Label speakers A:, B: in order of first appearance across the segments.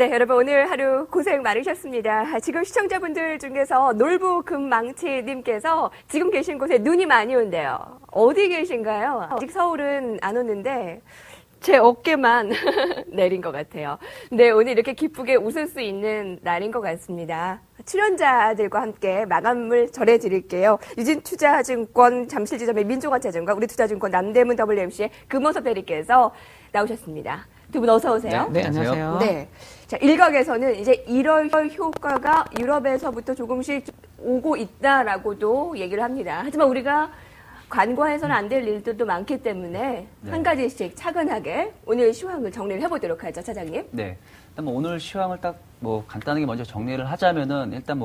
A: 네, 여러분 오늘 하루 고생 많으셨습니다. 지금 시청자분들 중에서 놀부금망치님께서 지금 계신 곳에 눈이 많이 온대요. 어디 계신가요? 아직 서울은 안 오는데 제 어깨만 내린 것 같아요. 네, 오늘 이렇게 기쁘게 웃을 수 있는 날인 것 같습니다. 출연자들과 함께 마감을 전해드릴게요. 유진투자증권 잠실지점의 민종환차장과 우리투자증권 남대문 WMC의 금호섭 대리께서 나오셨습니다. 두 분 어서 오세요.
B: 네, 안녕하세요.
A: 네. 자, 일각에서는 이제 1월 효과가 유럽에서부터 조금씩 오고 있다라고도 얘기를 합니다. 하지만 우리가 관과해서는 안 될 일들도 많기 때문에 한 가지씩 차근하게 오늘 시황을 정리를 해보도록 하죠, 차장님.
B: 네. 일단 오늘 시황을 딱 간단하게 먼저 정리를 하자면은 일단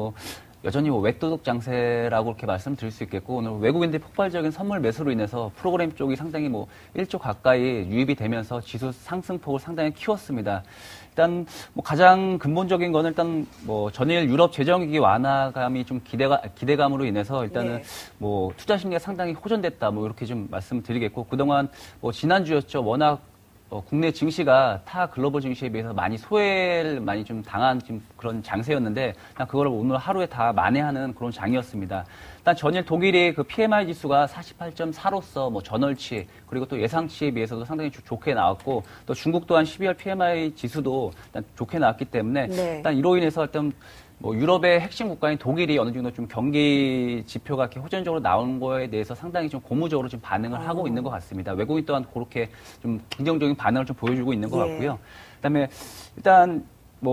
B: 여전히 외도덕 장세라고 이렇게 말씀드릴 수 있겠고, 오늘 외국인들의 폭발적인 선물 매수로 인해서 프로그램 쪽이 상당히 1조 가까이 유입이 되면서 지수 상승폭을 상당히 키웠습니다. 일단 가장 근본적인 거는 일단 전일 유럽 재정위기 완화감이 좀 기대감으로 인해서 일단은 투자 심리가 상당히 호전됐다 이렇게 좀 말씀드리겠고, 그동안 지난주였죠. 워낙 국내 증시가 타 글로벌 증시에 비해서 많이 소외를 많이 좀 당한 좀 그런 장세였는데, 그걸 오늘 하루에 다 만회하는 그런 장이었습니다. 일단 전일 독일의 그 PMI 지수가 48.4로서 전월치 그리고 또 예상치에 비해서도 상당히 좋게 나왔고, 또 중국 또한 12월 PMI 지수도 일단 좋게 나왔기 때문에 일단 이로 인해서 일단 유럽의 핵심 국가인 독일이 어느 정도 좀 경기 지표가 이렇게 호전적으로 나오는 거에 대해서 상당히 좀 고무적으로 좀 반응을 하고 있는 것 같습니다. 외국인 또한 그렇게 좀 긍정적인 반응을 좀 보여주고 있는 것 같고요. 그다음에 일단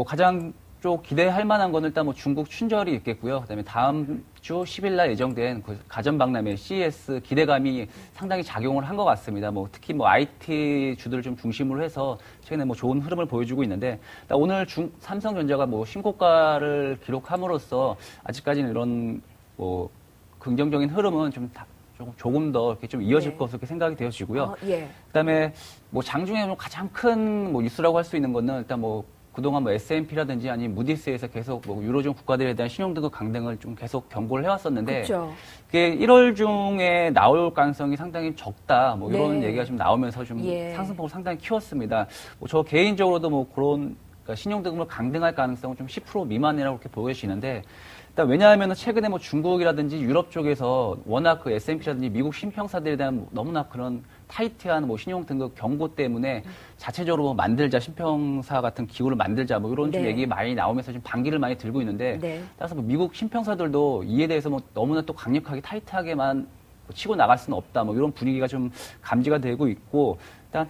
B: 가장 좀 기대할 만한 거는 일단 중국 춘절이 있겠고요. 그다음에 다음 주 10일 날 예정된 그 가전 박람회 CES 기대감이 상당히 작용을 한 것 같습니다. 특히 IT 주들을 좀 중심으로 해서 최근에 좋은 흐름을 보여주고 있는데, 오늘 삼성전자가 신고가를 기록함으로써 아직까지는 이런 긍정적인 흐름은 조금 더 이렇게 좀 이어질 것으로 이렇게 생각이 되어지고요. 그다음에 장중에 가장 큰 뉴스라고 할 수 있는 거는 일단 그동안 S&P라든지 아니면 무디스에서 계속 유로존 국가들에 대한 신용등급 강등을 좀 계속 경고를 해왔었는데, 그게 1월 중에 나올 가능성이 상당히 적다. 이런 얘기가 좀 나오면서 좀 상승폭을 상당히 키웠습니다. 저 개인적으로도 그런 신용등급을 강등할 가능성은 좀 10% 미만이라고 이렇게 보여지는데, 일단 왜냐하면 최근에 중국이라든지 유럽 쪽에서 워낙 그 S&P라든지 미국 신평사들에 대한 너무나 그런 타이트한 신용등급 경고 때문에 자체적으로 만들자, 신평사 같은 기구를 만들자 이런 좀 얘기 많이 나오면서 좀 반기를 많이 들고 있는데, 따라서 미국 신평사들도 이에 대해서 너무나 또 강력하게 타이트하게만 치고 나갈 수는 없다 이런 분위기가 좀 감지가 되고 있고, 일단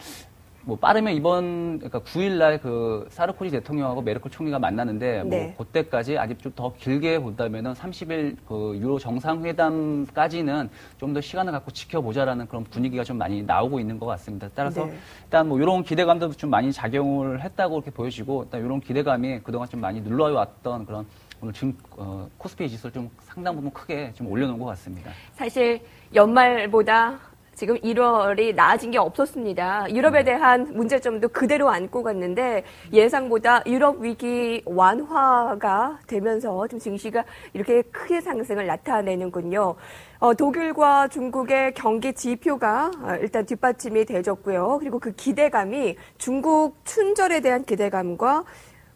B: 빠르면 그러니까 9일날 그 사르코지 대통령하고 메르켈 총리가 만나는데, 그때까지 아직 좀 더 길게 본다면은 30일 그 유로 정상회담까지는 좀 더 시간을 갖고 지켜보자라는 그런 분위기가 좀 많이 나오고 있는 것 같습니다. 따라서 일단 이런 기대감도 좀 많이 작용을 했다고 이렇게 보여지고, 일단 이런 기대감이 그동안 좀 많이 눌러왔던 그런 오늘 지금 코스피 지수를 좀 상당 부분 크게 좀 올려놓은 것 같습니다.
A: 사실 연말보다 지금 1월이 나아진 게 없었습니다. 유럽에 대한 문제점도 그대로 안고 갔는데, 예상보다 유럽 위기 완화가 되면서 좀 증시가 이렇게 크게 상승을 나타내는군요. 독일과 중국의 경기 지표가 일단 뒷받침이 돼줬고요. 그리고 그 기대감이 중국 춘절에 대한 기대감과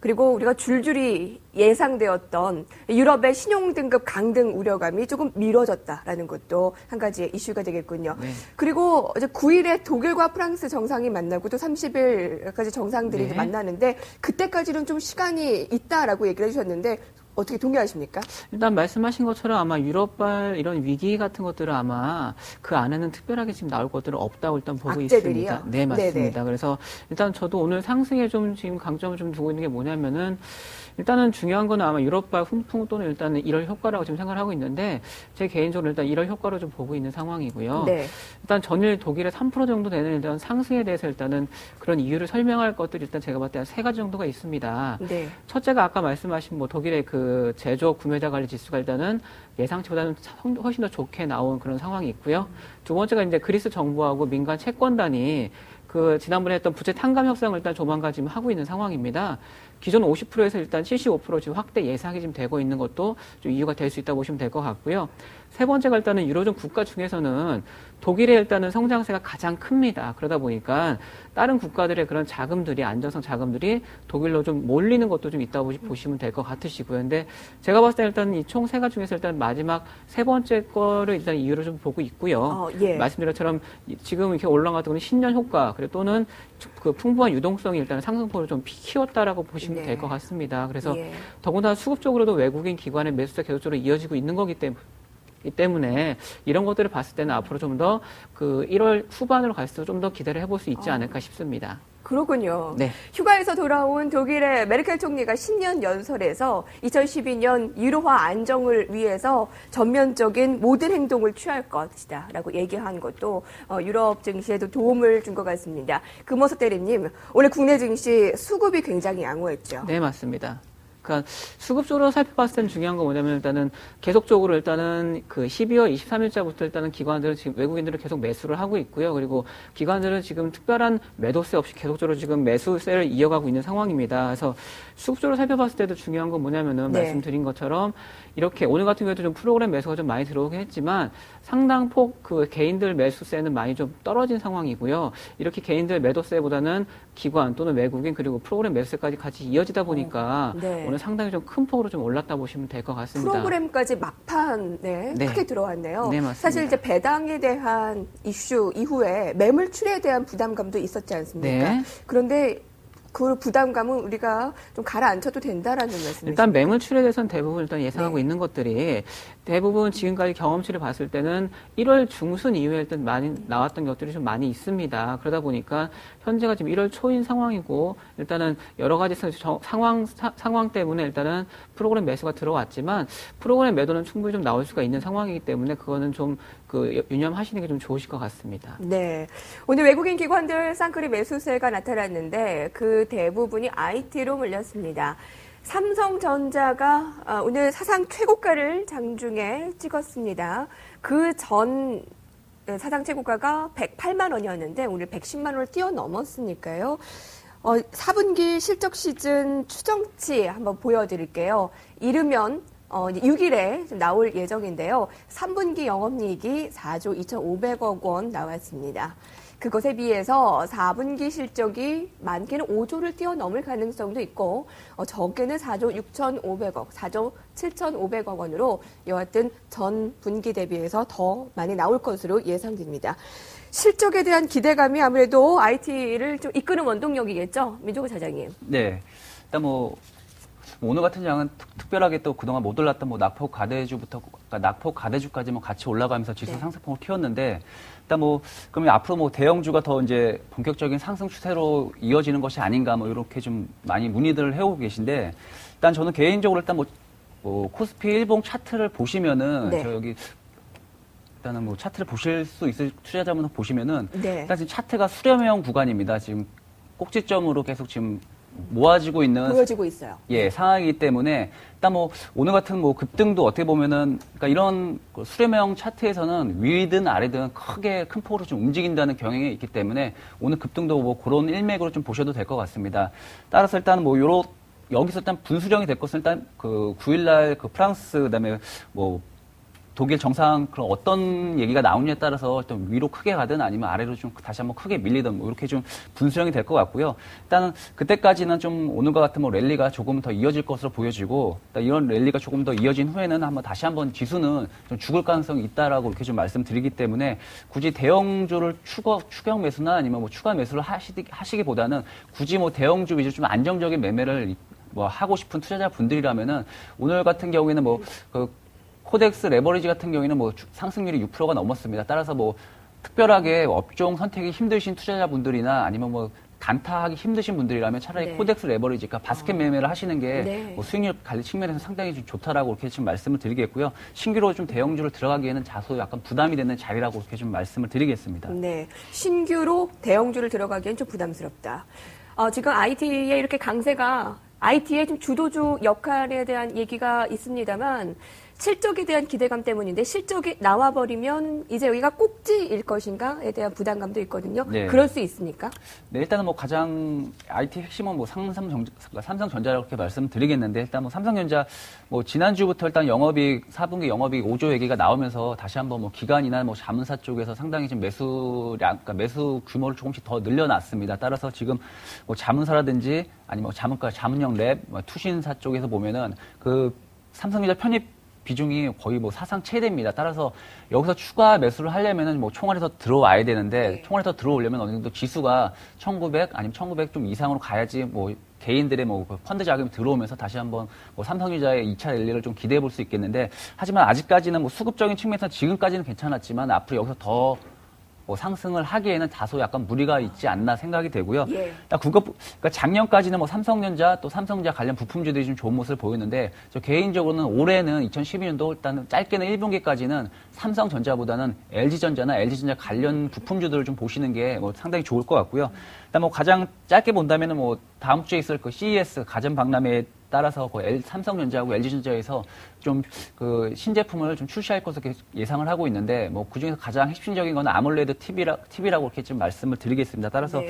A: 그리고 우리가 줄줄이 예상되었던 유럽의 신용등급 강등 우려감이 조금 미뤄졌다라는 것도 한 가지 이슈가 되겠군요. 그리고 어제 9일에 독일과 프랑스 정상이 만나고 또 30일까지 정상들이 만나는데, 그때까지는 좀 시간이 있다라고 얘기를 해주셨는데 어떻게 동의하십니까?
C: 일단 말씀하신 것처럼 아마 유럽발 이런 위기 같은 것들은 아마 그 안에는 특별하게 지금 나올 것들은 없다고 일단 보고
A: 악재들이요?
C: 있습니다. 네, 맞습니다. 그래서 일단 저도 오늘 상승에 좀 지금 강점을 좀 두고 있는 게 뭐냐면은, 일단은 중요한 거는 아마 유럽발 훈풍 또는 일단은 1월 효과라고 지금 생각을 하고 있는데, 제 개인적으로 일단 1월 효과로 좀 보고 있는 상황이고요. 일단 전일 독일의 3% 정도 되는 일단 상승에 대해서 일단은 그런 이유를 설명할 것들이 일단 제가 봤을 때 한 3가지 정도가 있습니다. 첫째가 아까 말씀하신 독일의 그 제조업 구매자 관리 지수가 일단은 예상치보다는 훨씬 더 좋게 나온 그런 상황이 있고요. 두 번째가 이제 그리스 정부하고 민간 채권단이 그 지난번에 했던 부채 탕감 협상을 일단 조만간 지금 하고 있는 상황입니다. 기존 50%에서 일단 75% 지금 확대 예상이 지금 되고 있는 것도 좀 이유가 될 수 있다고 보시면 될 것 같고요. 세 번째가 일단은 유로존 국가 중에서는 독일의 일단은 성장세가 가장 큽니다. 그러다 보니까 다른 국가들의 그런 자금들이, 안정성 자금들이 독일로 좀 몰리는 것도 좀 있다고 보시면 될 것 같으시고요. 근데 제가 봤을 때 일단 이 총 세 가지 중에서 일단 마지막 세 번째 거를 일단 이유로 좀 보고 있고요.
A: 예.
C: 말씀드린 것처럼 지금 이렇게 올라가던 거는 10년 효과, 그리고 또는 그 풍부한 유동성이 일단 상승폭을 좀 키웠다라고 보시면
A: 네.
C: 될 것 같습니다. 그래서
A: 예.
C: 더군다나 수급적으로도 외국인 기관의 매수가 계속적으로 이어지고 있는 거기 때문에 이런 것들을 봤을 때는 앞으로 좀 더 그 1월 후반으로 갈수록 좀 더 기대를 해볼 수 있지 않을까 싶습니다.
A: 그렇군요.
C: 네.
A: 휴가에서 돌아온 독일의 메르켈 총리가 신년 연설에서 2012년 유로화 안정을 위해서 전면적인 모든 행동을 취할 것이다라고 얘기한 것도 유럽 증시에도 도움을 준 것 같습니다. 금호석 대리님, 오늘 국내 증시 수급이 굉장히 양호했죠.
C: 네, 맞습니다. 그러니까 수급적으로 살펴봤을 때는 중요한 건 뭐냐면 일단은 계속적으로 일단은 그 12월 23일자부터 일단은 기관들은 지금 외국인들은 계속 매수를 하고 있고요. 그리고 기관들은 지금 특별한 매도세 없이 계속적으로 지금 매수세를 이어가고 있는 상황입니다. 그래서 수급적으로 살펴봤을 때도 중요한 건 뭐냐면은
A: 네.
C: 말씀드린 것처럼 이렇게 오늘 같은 경우에도 좀 프로그램 매수가 좀 많이 들어오긴 했지만 상당 폭 그 개인들 매수세는 많이 좀 떨어진 상황이고요. 이렇게 개인들 매도세보다는 기관 또는 외국인 그리고 프로그램 매수세까지 같이 이어지다 보니까
A: 네.
C: 오늘 상당히 좀 큰 폭으로 좀 올랐다 보시면 될 것 같습니다.
A: 프로그램까지 막판
C: 네.
A: 크게 들어왔네요.
C: 네, 맞습니다.
A: 사실 이제 배당에 대한 이슈 이후에 매물출에 대한 부담감도 있었지 않습니까?
C: 네.
A: 그런데 그 부담감은 우리가 좀 가라앉혀도 된다라는 말씀이시죠?
C: 일단 매물출에 대해서는 대부분 일단 예상하고
A: 네.
C: 있는 것들이 대부분 지금까지 경험치를 봤을 때는 1월 중순 이후에 일단 많이 나왔던 것들이 좀 많이 있습니다. 그러다 보니까 현재가 지금 1월 초인 상황이고 일단은 여러 가지 상황 때문에 일단은 프로그램 매수가 들어왔지만 프로그램 매도는 충분히 좀 나올 수가 있는 상황이기 때문에 그거는 좀 그 유념하시는 게 좀 좋으실 것 같습니다.
A: 네. 오늘 외국인 기관들 쌍끌이 매수세가 나타났는데 그 대부분이 IT로 몰렸습니다. 삼성전자가 오늘 사상 최고가를 장중에 찍었습니다. 그 전 사상 최고가가 108만 원이었는데 오늘 110만 원을 뛰어넘었으니까요. 4분기 실적 시즌 추정치 한번 보여드릴게요. 이르면 6일에 나올 예정인데요. 3분기 영업이익이 4조 2,500억 원 나왔습니다. 그것에 비해서 4분기 실적이 많게는 5조를 뛰어넘을 가능성도 있고 적게는 4조 6,500억, 4조 7,500억 원으로 여하튼 전 분기 대비해서 더 많이 나올 것으로 예상됩니다. 실적에 대한 기대감이 아무래도 IT를 좀 이끄는 원동력이겠죠? 민종호 차장님.
B: 네. 일단 오늘 같은 장은 특별하게 또 그동안 못 올랐던 낙폭 가대주부터, 그러니까 낙폭 가대주까지 같이 올라가면서 지수
A: 네.
B: 상승폭을 키웠는데, 일단 그러면 앞으로 대형주가 더 이제 본격적인 상승 추세로 이어지는 것이 아닌가 이렇게 좀 많이 문의들을 해오고 계신데, 일단 저는 개인적으로 일단 코스피 일봉 차트를 보시면은,
A: 네.
B: 저 여기, 일단은 차트를 보실 수 있을 투자자분들 보시면은,
A: 네.
B: 일단 지금 차트가 수렴형 구간입니다. 지금 꼭지점으로 계속 지금 모아지고 있는
A: 보여지고 있어요.
B: 상황이기 때문에 일단 오늘 같은 급등도 어떻게 보면은 그러니까 이런 수렴형 차트에서는 위든 아래든 크게 큰 폭으로 좀 움직인다는 경향이 있기 때문에 오늘 급등도 그런 일맥으로 좀 보셔도 될 것 같습니다. 따라서 일단 여기서 일단 분수령이 될 것은 일단 9일날 프랑스 그다음에 독일 정상 그런 어떤 얘기가 나오느냐에 따라서 좀 위로 크게 가든 아니면 아래로 좀 다시 한번 크게 밀리든 이렇게 좀 분수령이 될 것 같고요. 일단은 그때까지는 좀 오늘과 같은 랠리가 조금 더 이어질 것으로 보여지고 이런 랠리가 조금 더 이어진 후에는 다시 한번 지수는 좀 죽을 가능성이 있다라고 이렇게 좀 말씀드리기 때문에 굳이 대형주를 추격 매수나 아니면 추가 매수를 하시기보다는 굳이 대형주 위주 좀 안정적인 매매를 하고 싶은 투자자분들이라면은 오늘 같은 경우에는 코덱스 레버리지 같은 경우에는 상승률이 6%가 넘었습니다. 따라서 특별하게 업종 선택이 힘드신 투자자분들이나 아니면 단타하기 힘드신 분들이라면 차라리
A: 네.
B: 코덱스 레버리지, 그러니까 바스켓 매매를 하시는 게
A: 네.
B: 수익률 관리 측면에서 상당히 좀 좋다라고 이렇게 지금 말씀을 드리겠고요. 신규로 좀 대형주를 들어가기에는 다소 약간 부담이 되는 자리라고 이렇게 좀 말씀을 드리겠습니다.
A: 네. 신규로 대형주를 들어가기엔 좀 부담스럽다. 지금 IT에 이렇게 강세가 IT의 좀 주도주 역할에 대한 얘기가 있습니다만 실적에 대한 기대감 때문인데 실적이 나와버리면 이제 여기가 꼭지일 것인가에 대한 부담감도 있거든요.
B: 네.
A: 그럴 수 있습니까?
B: 네, 일단은 뭐 가장 IT 핵심은 뭐 삼성전자라고 이렇게 말씀드리겠는데 일단 뭐 삼성전자 뭐 지난주부터 일단 4분기 영업이익 5조 얘기가 나오면서 다시 한번 뭐 기관이나 뭐 자문사 쪽에서 상당히 좀 그러니까 매수 규모를 조금씩 더 늘려놨습니다. 따라서 지금 뭐 자문사라든지 아니면 자문가, 자문형 랩, 뭐 투신사 쪽에서 보면은 그 삼성전자 편입 비중이 거의 뭐 사상 최대입니다. 따라서 여기서 추가 매수를 하려면은 뭐 총알이 더 들어와야 되는데 총알이 더 들어오려면 어느 정도 지수가 1900 아니면 1900 좀 이상으로 가야지 뭐 개인들의 뭐 펀드 자금이 들어오면서 다시 한번 뭐 삼성전자의 2차 랠리를 좀 기대해 볼 수 있겠는데 하지만 아직까지는 뭐 수급적인 측면에서 지금까지는 괜찮았지만 앞으로 여기서 더 뭐 상승을 하기에는 다소 약간 무리가 있지 않나 생각이 되고요.
A: 예.
B: 그러니까 작년까지는 뭐 삼성전자 또 삼성전자 관련 부품주들이 좀 좋은 모습을 보였는데 저 개인적으로는 올해는 2012년도 일단 짧게는 1분기까지는 삼성전자보다는 LG전자나 LG전자 관련 부품주들을 좀 보시는 게 뭐 상당히 좋을 것 같고요. 일단 뭐 가장 짧게 본다면은 뭐 다음 주에 있을 그 CES 가전 박람회에 따라서 그 삼성전자하고 LG전자에서 좀 그 신제품을 좀 출시할 것으로 예상을 하고 있는데 뭐 그중에서 가장 핵심적인 건 아몰레드 TV라고 이렇게 좀 말씀을 드리겠습니다. 따라서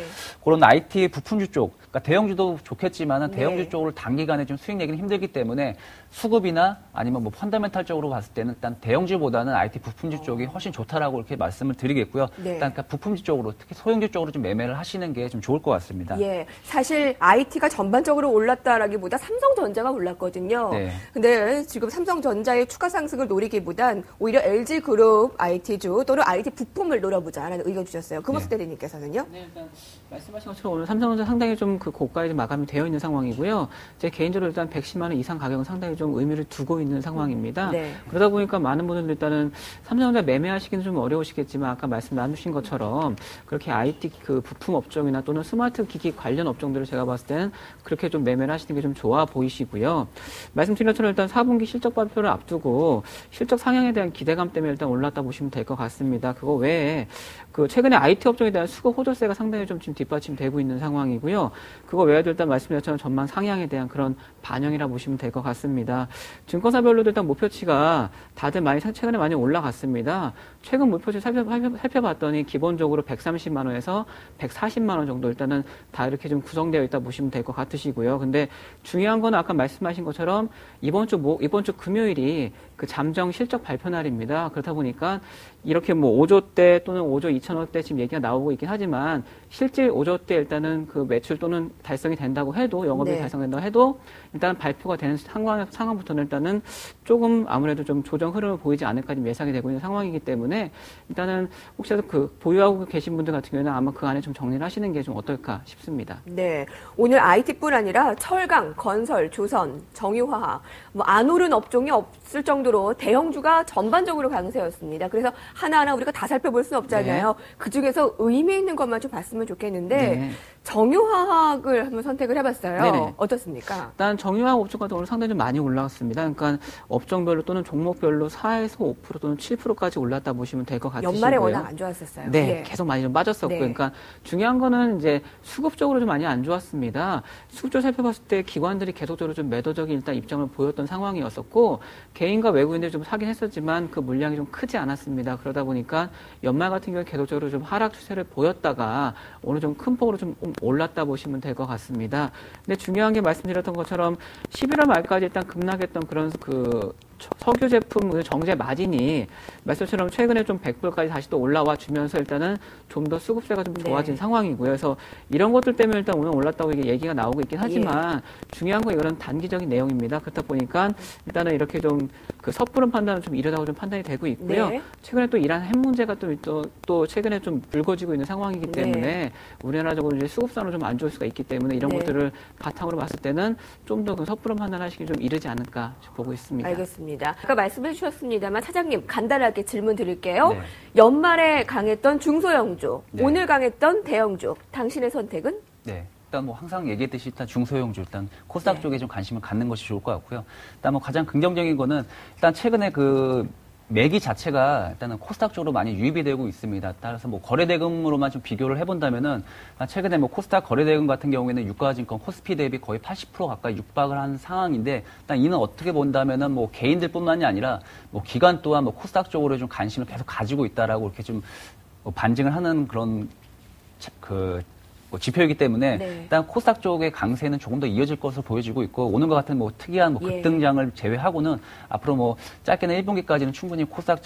B: 그런 IT 부품주 쪽, 그러니까 대형주도 좋겠지만은 대형주 쪽으로 단기간에 좀 수익 내기는 힘들기 때문에 수급이나 아니면 뭐 펀더멘탈적으로 봤을 때는 일단 대형주보다는 IT 부품주 쪽이 훨씬 좋다라고 이렇게 말씀을 드리겠고요. 일단 그러니까 부품주 쪽으로 특히 소형주 쪽으로 좀 매매를 하시는 게 좀 좋을 것 같습니다.
A: 예, 사실 IT가 전반적으로 올랐다라기보다 삼성전자가 올랐거든요.
B: 네.
A: 근데 지금 삼성전자의 추가 상승을 노리기보단 오히려 LG그룹 IT주 또는 IT 부품을 노려보자라는 의견 주셨어요. 금호수 대리님께서는요?
C: 네, 일단 말씀하신 것처럼 오늘 삼성전자 상당히 좀 그 고가에 좀 마감이 되어 있는 상황이고요. 제 개인적으로 일단 110만 원 이상 가격은 상당히 좀 의미를 두고 있는 상황입니다.
A: 네.
C: 그러다 보니까 많은 분들도 일단은 삼성전자 매매하시기는 좀 어려우시겠지만 아까 말씀 나누신 것처럼 그렇게 IT 그 부품 업종이나 또는 스마트 기기 관련 업종들을 제가 봤을 때는 그렇게 좀 매매를 하시는 게 좀 좋아 보이시고요. 말씀드린 것처럼 일단 4분기 실적 발표를 앞두고 실적 상향에 대한 기대감 때문에 일단 올랐다 보시면 될 것 같습니다. 그거 외에 그 최근에 IT 업종에 대한 수급 호조세가 상당히 좀 지금 뒷받침되고 있는 상황이고요. 그거 외에도 일단 말씀드린 것처럼 전망 상향에 대한 그런 반영이라 보시면 될 것 같습니다. 증권사별로도 일단 목표치가 다들 최근에 많이 올라갔습니다. 최근 목표치 살펴봤더니 기본적으로 130만 원에서 140만 원 정도 일단은 다 이렇게 좀 구성되어 있다 보시면 될 것 같으시고요. 근데 중요한 건 아까 말씀하신 것처럼 이번 주 금요일이 그 잠정 실적 발표 날입니다. 그렇다 보니까 이렇게 뭐 5조대 또는 5조 2천억대 지금 얘기가 나오고 있긴 하지만 실질 5조대 일단은 그 매출 또는 달성이 된다고 해도 영업이익 달성된다고 해도 일단 발표가 되는 상황부터는 일단은 조금 아무래도 좀 조정 흐름을 보이지 않을까 좀 예상이 되고 있는 상황이기 때문에 일단은 혹시라도 그 보유하고 계신 분들 같은 경우에는 아마 그 안에 좀 정리를 하시는 게 좀 어떨까 싶습니다.
A: 네. 오늘 IT뿐 아니라 철강, 건설, 조선, 정유화학, 뭐 안 오른 업종이 없을 정도로 대형주가 전반적으로 강세였습니다. 그래서 하나하나 우리가 다 살펴볼 수는 없잖아요. 그중에서 의미 있는 것만 좀 봤으면 좋겠는데 정유화학을 한번 선택을 해봤어요.
C: 네네.
A: 어떻습니까?
C: 일단 정유화학 업종 같은 경우는 상당히 좀 많이 올라갔습니다. 그러니까 업종별로 또는 종목별로 4에서 5% 또는 7%까지 올랐다 보시면 될 것 같으시고요.
A: 연말에 워낙 안 좋았었어요.
C: 네, 계속 많이 좀 빠졌었고요. 그러니까 중요한 거는 이제 수급적으로 좀 많이 안 좋았습니다. 수급적으로 살펴봤을 때 기관들이 계속적으로 좀 매도적인 일단 입장을 보였던 상황이었었고 개인과 외국인들이 좀 사긴 했었지만 그 물량이 좀 크지 않았습니다. 그러다 보니까 연말 같은 경우에 계속적으로 좀 하락 추세를 보였다가 오늘 좀 큰 폭으로 좀 올랐다 보시면 될 것 같습니다. 근데 중요한 게 말씀드렸던 것처럼 11월 말까지 일단 급락했던 그런 그 석유 제품 정제 마진이 말씀처럼 최근에 좀 100불까지 다시 또 올라와 주면서 일단은 좀 더 수급세가 좀 좋아진 상황이고요. 그래서 이런 것들 때문에 일단 오늘 올랐다고 이게 얘기가 나오고 있긴 하지만 중요한 건 이거는 단기적인 내용입니다. 그렇다 보니까 일단은 이렇게 좀 그 섣부른 판단은 좀 이르다고 좀 판단이 되고 있고요. 최근에 또 이란 핵 문제가 또 최근에 좀 불거지고 있는 상황이기 때문에 우리나라적으로 이제 수급상으로 좀 안 좋을 수가 있기 때문에 이런 것들을 바탕으로 봤을 때는 좀 더 그 섣부른 판단하시기 좀 이르지 않을까 보고 있습니다.
A: 알겠습니다. 아까 말씀해 주셨습니다만 차장님 간단하게 질문 드릴게요. 연말에 강했던 중소형주, 오늘 강했던 대형주, 당신의 선택은?
B: 네. 일단 뭐 항상 얘기했듯이 일단 중소형주 일단 코스닥 쪽에 좀 관심을 갖는 것이 좋을 것 같고요. 일단 뭐 가장 긍정적인 거는 일단 최근에 그 매기 자체가 일단은 코스닥 쪽으로 많이 유입이 되고 있습니다. 따라서 뭐 거래대금으로만 좀 비교를 해본다면은 최근에 뭐 코스닥 거래대금 같은 경우에는 유가증권 코스피 대비 거의 80% 가까이 육박을 한 상황인데, 일단 이는 어떻게 본다면은 뭐 개인들뿐만이 아니라 뭐 기관 또한 뭐 코스닥 쪽으로 좀 관심을 계속 가지고 있다라고 이렇게 좀 반증을 하는 그런 뭐 지표이기 때문에
A: 네.
B: 일단 코스닥 쪽의 강세는 조금 더 이어질 것으로 보여지고 있고, 오늘과 같은 뭐 특이한 뭐 급등장을 제외하고는 앞으로 뭐 짧게는 1분기까지는 충분히 코스닥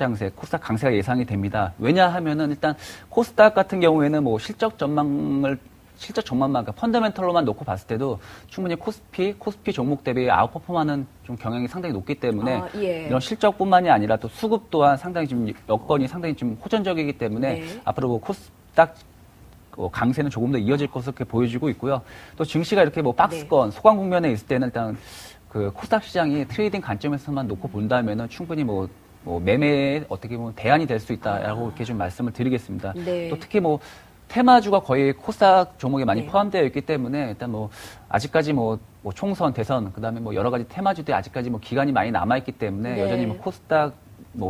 B: 강세가 예상이 됩니다. 왜냐하면은 일단 코스닥 같은 경우에는 뭐 실적 전망만, 그러니까 펀더멘털로만 놓고 봤을 때도 충분히 코스피 종목 대비 아웃퍼폼하는 좀 경향이 상당히 높기 때문에 이런 실적뿐만이 아니라 또 수급 또한 상당히 지금 여건이 상당히 좀 호전적이기 때문에 앞으로 뭐 코스닥 강세는 조금 더 이어질 것으로 그렇게 보여지고 있고요. 또 증시가 이렇게 뭐 박스권, 소강 국면에 있을 때는 일단 그 코스닥 시장이 트레이딩 관점에서만 놓고 본다면은 충분히 뭐 매매에 어떻게 보면 대안이 될 수 있다라고 이렇게 좀 말씀을 드리겠습니다.
A: 네.
B: 또 특히 뭐 테마주가 거의 코스닥 종목에 많이 포함되어 있기 때문에 일단 뭐 아직까지 뭐 총선, 대선, 그다음에 뭐 여러 가지 테마주들이 아직까지 뭐 기간이 많이 남아 있기 때문에 여전히 뭐 코스닥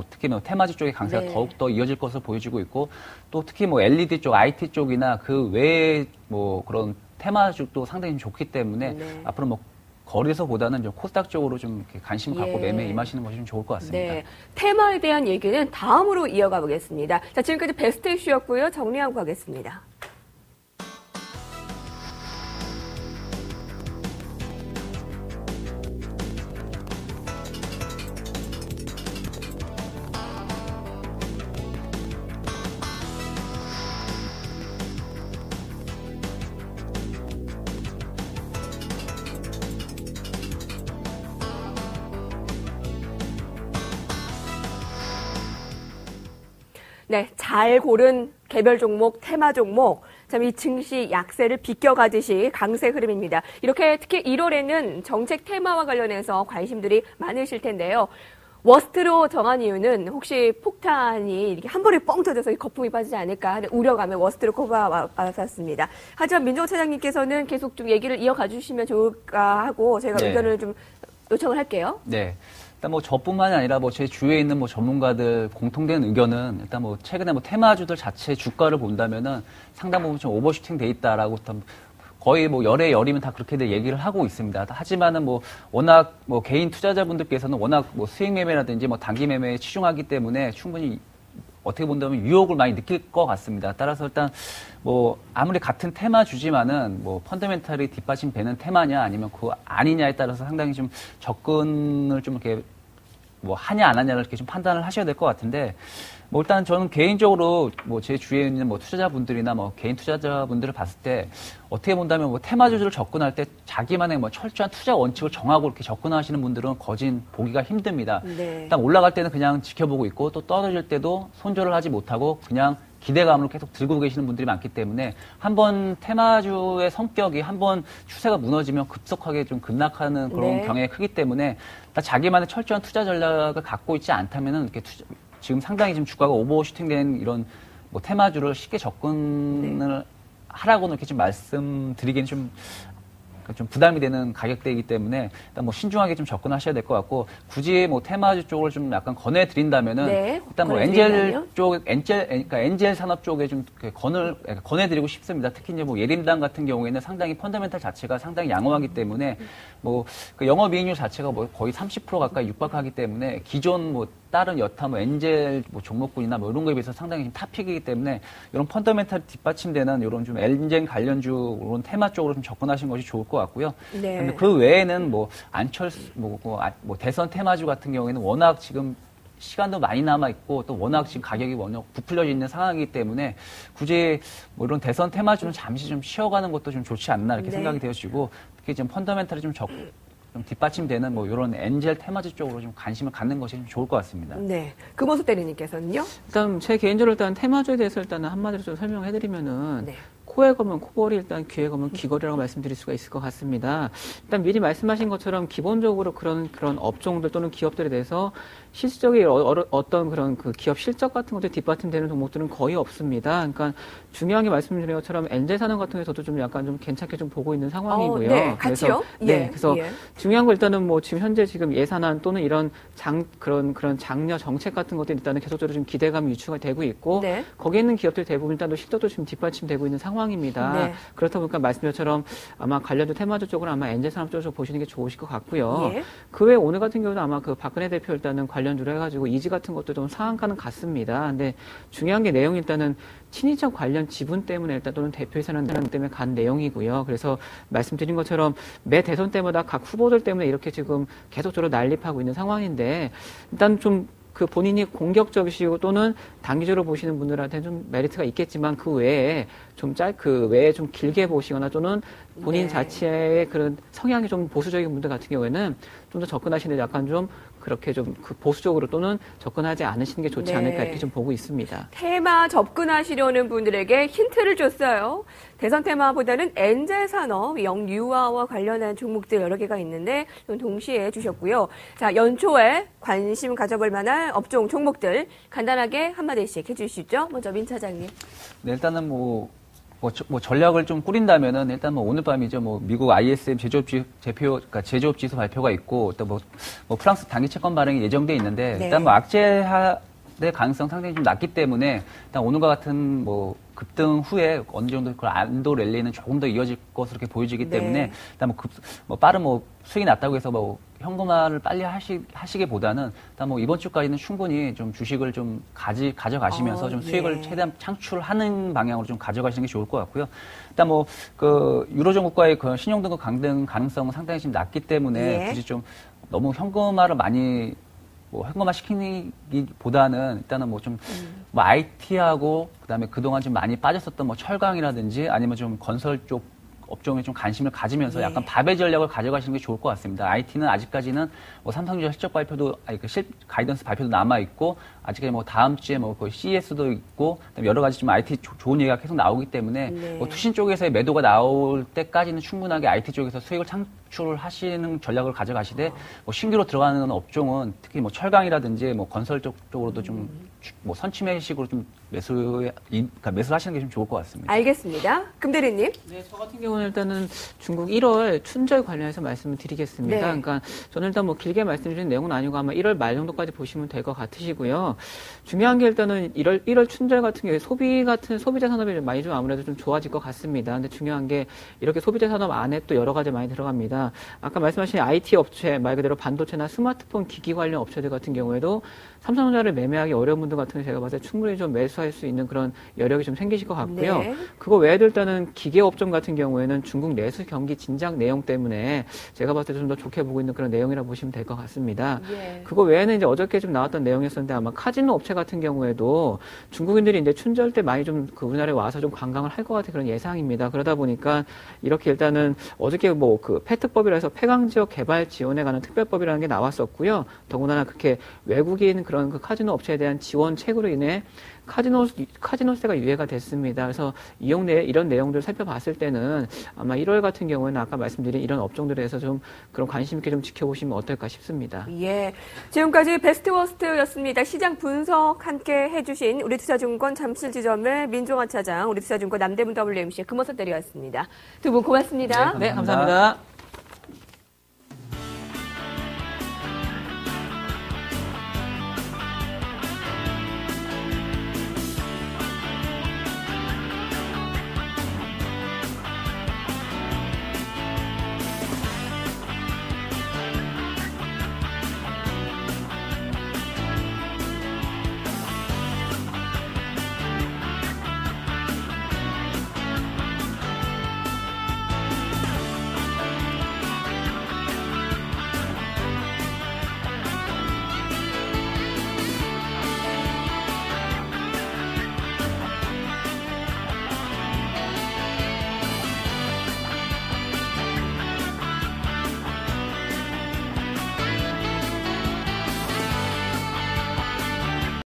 B: 특히 뭐 테마주 쪽의 강세가 더욱 더 이어질 것으로 보여지고 있고, 또 특히 뭐 LED 쪽, IT 쪽이나 그 외에 뭐 그런 테마주도 상당히 좋기 때문에 앞으로 뭐 거래소보다는 좀 코스닥 쪽으로 좀 이렇게 관심 갖고 매매에 임하시는 것이 좀 좋을 것 같습니다.
A: 네. 테마에 대한 얘기는 다음으로 이어가 보겠습니다. 자, 지금까지 베스트 이슈였고요. 정리하고 가겠습니다. 네, 잘 고른 개별 종목, 테마 종목, 참 이 증시 약세를 비껴가듯이 강세 흐름입니다. 이렇게 특히 1월에는 정책 테마와 관련해서 관심들이 많으실 텐데요. 워스트로 정한 이유는 혹시 폭탄이 이렇게 한 번에 뻥 터져서 거품이 빠지지 않을까 하는 우려감에 워스트로 꼽아왔습니다. 하지만 민정호 차장님께서는 계속 좀 얘기를 이어가 주시면 좋을까 하고 제가 의견을 좀 요청을 할게요.
B: 네. 일단 뭐 저뿐만이 아니라 뭐 제 주위에 있는 뭐 전문가들 공통된 의견은 일단 뭐 최근에 뭐 테마주들 자체 주가를 본다면은 상당 부분 좀 오버슈팅 돼 있다라고 거의 뭐 열에 열이면 다 그렇게들 얘기를 하고 있습니다. 하지만은 뭐 워낙 뭐 개인 투자자분들께서는 워낙 뭐 수익 매매라든지 뭐 단기 매매에 치중하기 때문에 충분히 어떻게 본다면 유혹을 많이 느낄 것 같습니다. 따라서 일단 뭐 아무리 같은 테마주지만은 뭐 펀더멘털이 뒷받침되는 테마냐 아니면 그거 아니냐에 따라서 상당히 좀 접근을 좀 이렇게 뭐 하냐 안 하냐를 이렇게 좀 판단을 하셔야 될 것 같은데, 뭐 일단 저는 개인적으로 뭐 제 주위에 있는 뭐 투자자분들이나 뭐 개인 투자자분들을 봤을 때 어떻게 본다면 뭐 테마주를 접근할 때 자기만의 뭐 철저한 투자 원칙을 정하고 이렇게 접근하시는 분들은 거진 보기가 힘듭니다. 일단 올라갈 때는 그냥 지켜보고 있고 또 떨어질 때도 손절을 하지 못하고 그냥 기대감으로 계속 들고 계시는 분들이 많기 때문에 한번 테마주의 성격이 한번 추세가 무너지면 급속하게 좀 급락하는 그런 경향이 크기 때문에 자기만의 철저한 투자 전략을 갖고 있지 않다면은 이렇게 지금 상당히 지금 주가가 오버슈팅된 이런 뭐 테마주를 쉽게 접근을 하라고는 이렇게 좀 말씀드리기는 좀 부담이 되는 가격대이기 때문에 일단 뭐 신중하게 좀 접근하셔야 될 것 같고, 굳이 뭐 테마주 쪽을 좀 약간 권해드린다면은 일단 뭐 엔젤 산업 쪽에 좀 권해드리고 싶습니다. 특히 이제 뭐 예림당 같은 경우에는 상당히 펀더멘털 자체가 상당히 양호하기 때문에 뭐 그 영업이익률 자체가 뭐 거의 30% 가까이 육박하기 때문에 기존 뭐 다른 여타 뭐 엔젤 뭐 종목군이나 뭐 이런 거에 비해서 상당히 탑픽이기 때문에 이런 펀더멘털 뒷받침되는 이런 좀 엔젤 관련주 이런 테마 쪽으로 좀 접근하시는 것이 좋을 것 같고요. 근데 그 외에는 뭐 안철수 뭐 대선 테마주 같은 경우에는 워낙 지금 시간도 많이 남아 있고 또 워낙 지금 가격이 워낙 부풀려져 있는 상황이기 때문에 굳이 뭐 이런 대선 테마주는 잠시 좀 쉬어가는 것도 좀 좋지 않나 이렇게 생각이 되어지고, 특히 좀 펀더멘털이 좀 뒷받침되는 뭐 이런 엔젤 테마주 쪽으로 좀 관심을 갖는 것이 좀 좋을 것 같습니다.
A: 네. 금호수 대리님께서는요?
C: 일단 제 개인적으로 일단 테마주에 대해서 일단은 한마디로 좀 설명해드리면은 코에 걸면 코걸이, 일단 귀에 걸면 귀걸이라고 말씀드릴 수가 있을 것 같습니다. 일단 미리 말씀하신 것처럼 기본적으로 그런 업종들 또는 기업들에 대해서 실질적인 어떤 그런 그 기업 실적 같은 것들 뒷받침되는 종목들은 거의 없습니다. 그러니까 중요한 게 말씀드린 것처럼 엔젤 산업 같은 경우에서도 좀 약간 좀 괜찮게 좀 보고 있는 상황이고요.
A: 네, 같이요?
C: 네, 그래서 중요한 거 일단은 뭐 지금 현재 지금 예산안 또는 이런 그런 장려 정책 같은 것들이 일단은 계속적으로 좀 기대감이 유추가 되고 있고
A: 네.
C: 거기에 있는 기업들 대부분 일단도 실적도 지금 뒷받침되고 있는 상황입니다.
A: 네.
C: 그렇다 보니까 말씀드렸처럼 아마 관련주 테마주 쪽으로 아마 엔젤 산업 쪽으로 보시는 게 좋으실 것 같고요.
A: 예.
C: 그 외에 오늘 같은 경우도 아마 그 박근혜 대표 일단은 관련주로 해가지고 이지 같은 것도 좀 상한가는 같습니다. 근데 중요한 게 내용이 일단은 친인척 관련 지분 때문에 일단 또는 대표이사는 때문에 간 내용이고요. 그래서 말씀드린 것처럼 매 대선 때마다 각 후보들 때문에 이렇게 지금 계속적으로 난립하고 있는 상황인데 일단 좀 그 본인이 공격적이시고 또는 단기적으로 보시는 분들한테는 좀 메리트가 있겠지만 그 외에 좀 좀 길게 보시거나 또는 본인
A: 네.
C: 자체의 그런 성향이 좀 보수적인 분들 같은 경우에는 좀 더 접근하시는데 약간 좀 그렇게 좀 그 보수적으로 또는 접근하지 않으시는 게 좋지
A: 네.
C: 않을까 이렇게 좀 보고 있습니다.
A: 테마 접근하시려는 분들에게 힌트를 줬어요. 대선 테마보다는 엔젤 산업, 영유아와 관련한 종목들 여러 개가 있는데 좀 동시에 주셨고요. 자, 연초에 관심 가져볼 만한 업종 종목들 간단하게 한마디씩 해주시죠. 먼저 민 차장님.
B: 네, 일단은 뭐 전략을 좀 꾸린다면은 일단 뭐 오늘 밤이죠. 뭐 미국 ISM 제조업 지수 발표가 있고 또 뭐 프랑스 단기 채권 발행이 예정돼 있는데
A: 네.
B: 일단 뭐 악재의 가능성 상당히 좀 낮기 때문에 일단 오늘과 같은 뭐 급등 후에 어느 정도 그 안도 랠리는 조금 더 이어질 것으로 이렇게 보여지기
A: 네.
B: 때문에 일단 빠른 수익이 났다고 해서 현금화를 빨리 하시기보다는 일단 이번 주까지는 충분히 좀 주식을 좀 가져가시면서 좀 수익을
A: 예.
B: 최대한 창출하는 방향으로 좀 가져가시는 게 좋을 것 같고요. 일단 유로존 국가의 그 신용등급 강등 가능성은 상당히 지금 낮기 때문에
A: 예.
B: 굳이 좀 너무 현금화를 많이 현금화 시키기보다는 일단은 IT하고 그다음에 그동안 좀 많이 빠졌었던 철강이라든지 아니면 좀 건설 쪽 업종에 좀 관심을 가지면서
A: 예.
B: 약간 밥의 전략을 가져가시는 게 좋을 것 같습니다. IT는 아직까지는 삼성전자 실적 발표도, 가이던스 발표도 남아있고, 아직까지 다음 주에 CES도 있고, 그다음에 여러 가지 좀 IT 좋은 얘기가 계속 나오기 때문에,
A: 네.
B: 투신 쪽에서의 매도가 나올 때까지는 충분하게 IT 쪽에서 수익을 창출을 하시는 전략을 가져가시되, 신규로 들어가는 업종은 특히 철강이라든지 건설 쪽으로도 좀 선침해식으로 좀 매수를 하시는 게 좀 좋을 것 같습니다.
A: 알겠습니다. 금대리님.
C: 네, 저 같은 경우는 일단은 중국 1월 춘절 관련해서 말씀을 드리겠습니다.
A: 네.
C: 그러니까 저는 일단 길게 말씀드린 내용은 아니고 아마 1월 말 정도까지 보시면 될 것 같으시고요. 중요한 게 일단은 1월 춘절 같은 경우에 소비자 산업이 많이 좀 아무래도 좀 좋아질 것 같습니다. 근데 중요한 게 이렇게 소비자 산업 안에 또 여러 가지 많이 들어갑니다. 아까 말씀하신 IT 업체, 말 그대로 반도체나 스마트폰 기기 관련 업체들 같은 경우에도 삼성전자를 매매하기 어려운 분들 같은 경우 제가 봤을 때 충분히 좀 매수할 수 있는 그런 여력이 좀 생기실 것 같고요.
A: 네.
C: 그거 외에도 일단은 기계업종 같은 경우에는 중국 내수 경기 진작 내용 때문에 제가 봤을 때 좀 더 좋게 보고 있는 그런 내용이라고 보시면 될 것 같습니다.
A: 예.
C: 그거 외에는 이제 어저께 좀 나왔던 내용이었었는데 아마 카지노 업체 같은 경우에도 중국인들이 이제 춘절 때 많이 좀 그 우리나라에 와서 좀 관광을 할 것 같은 그런 예상입니다. 그러다 보니까 이렇게 일단은 어저께 페트법이라 해서 폐강 지역 개발 지원에 관한 특별법이라는 게 나왔었고요. 더군다나 그렇게 외국인 그런 그 카지노 업체에 대한 지원책으로 인해 카지노세가 유예가 됐습니다. 그래서 이런 내용들을 살펴봤을 때는 아마 1월 같은 경우에는 아까 말씀드린 이런 업종들에 대해서 좀 그런 관심 있게 좀 지켜보시면 어떨까 싶습니다.
A: 예. 지금까지 베스트 워스트였습니다. 시장 분석 함께 해주신 우리투자증권 잠실지점의 민종환 차장, 우리투자증권 남대문 WMC의 금호선 대리였습니다. 두 분 고맙습니다.
C: 네, 감사합니다.